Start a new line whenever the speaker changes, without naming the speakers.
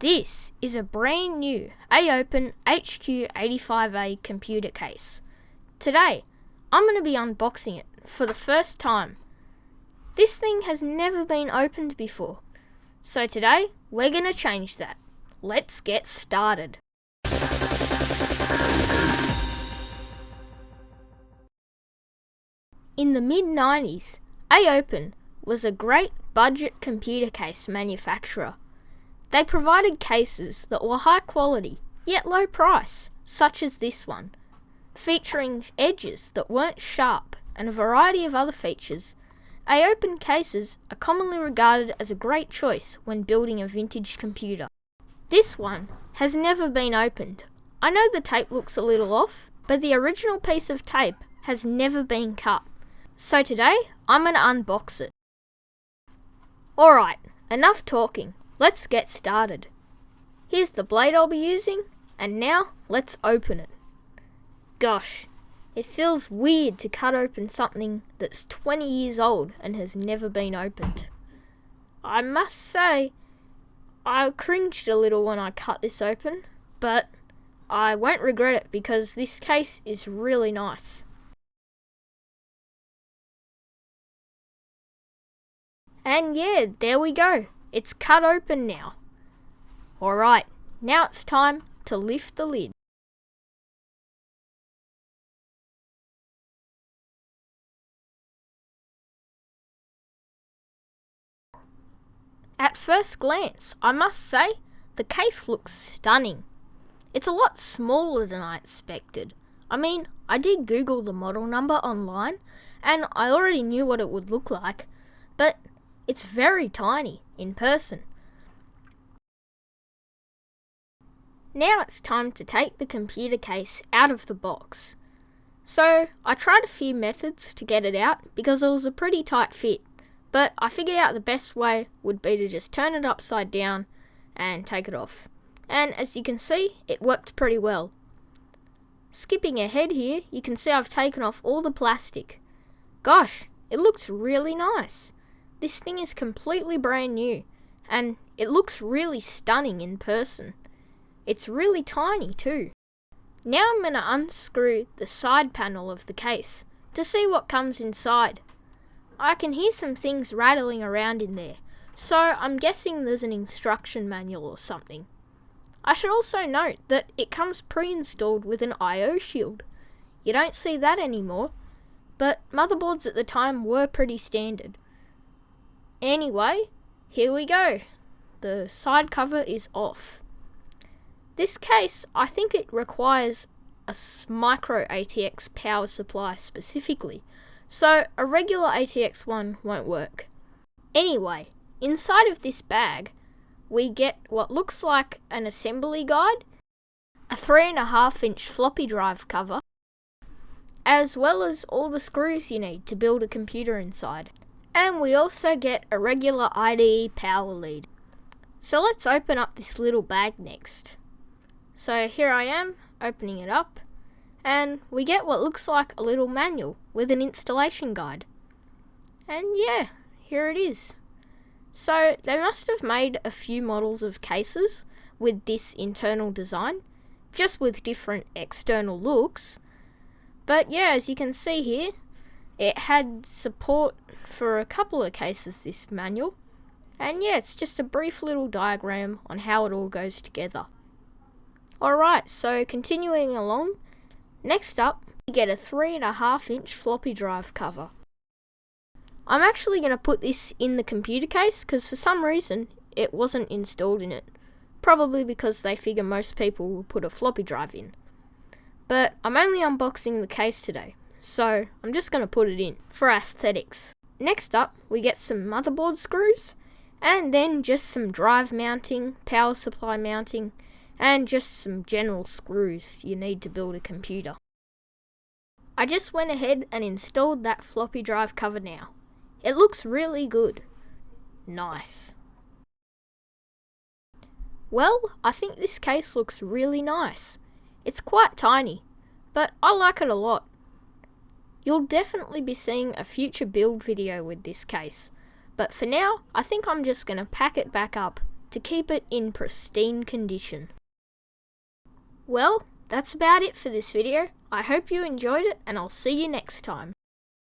This is a brand new A-Open HQ85A computer case. Today, I'm going to be unboxing it for the first time. This thing has never been opened before, so today we're going to change that. Let's get started. In the mid-90s, A-Open was a great budget computer case manufacturer. They provided cases that were high quality, yet low price, such as this one, featuring edges that weren't sharp and a variety of other features. A-Open cases are commonly regarded as a great choice when building a vintage computer. This one has never been opened. I know the tape looks a little off, but the original piece of tape has never been cut. So today, I'm going to unbox it. Alright, enough talking. Let's get started. Here's the blade I'll be using, and now let's open it. Gosh, it feels weird to cut open something that's 20 years old and has never been opened. I must say, I cringed a little when I cut this open, but I won't regret it because this case is really nice. And yeah, there we go. It's cut open now. Alright, now it's time to lift the lid. At first glance, I must say, the case looks stunning. It's a lot smaller than I expected. I mean, I did Google the model number online, and I already knew what it would look like, but it's very tiny in person. Now it's time to take the computer case out of the box. So I tried a few methods to get it out because it was a pretty tight fit, but I figured out the best way would be to just turn it upside down and take it off. And as you can see, it worked pretty well. Skipping ahead here, you can see I've taken off all the plastic. Gosh, it looks really nice. This thing is completely brand new, and it looks really stunning in person. It's really tiny too. Now I'm going to unscrew the side panel of the case to see what comes inside. I can hear some things rattling around in there, so I'm guessing there's an instruction manual or something. I should also note that it comes pre-installed with an I/O shield. You don't see that anymore, but motherboards at the time were pretty standard. Anyway, here we go. The side cover is off. This case, I think it requires a micro ATX power supply specifically, so a regular ATX one won't work. Anyway, inside of this bag, we get what looks like an assembly guide, a 3.5-inch floppy drive cover, as well as all the screws you need to build a computer inside. And we also get a regular IDE power lead. So let's open up this little bag next. So here I am, opening it up, and we get what looks like a little manual with an installation guide. And yeah, here it is. So they must have made a few models of cases with this internal design, just with different external looks. But yeah, as you can see here, it had support for a couple of cases, this manual. And yeah, it's just a brief little diagram on how it all goes together. Alright, so continuing along, next up, we get a 3.5-inch floppy drive cover. I'm actually going to put this in the computer case because for some reason it wasn't installed in it. Probably because they figure most people will put a floppy drive in. But I'm only unboxing the case today, so I'm just going to put it in for aesthetics. Next up, we get some motherboard screws, and then just some drive mounting, power supply mounting, and just some general screws you need to build a computer. I just went ahead and installed that floppy drive cover now. It looks really good. Nice. Well, I think this case looks really nice. It's quite tiny, but I like it a lot. You'll definitely be seeing a future build video with this case, but for now, I think I'm just going to pack it back up to keep it in pristine condition. Well, that's about it for this video. I hope you enjoyed it, and I'll see you next time.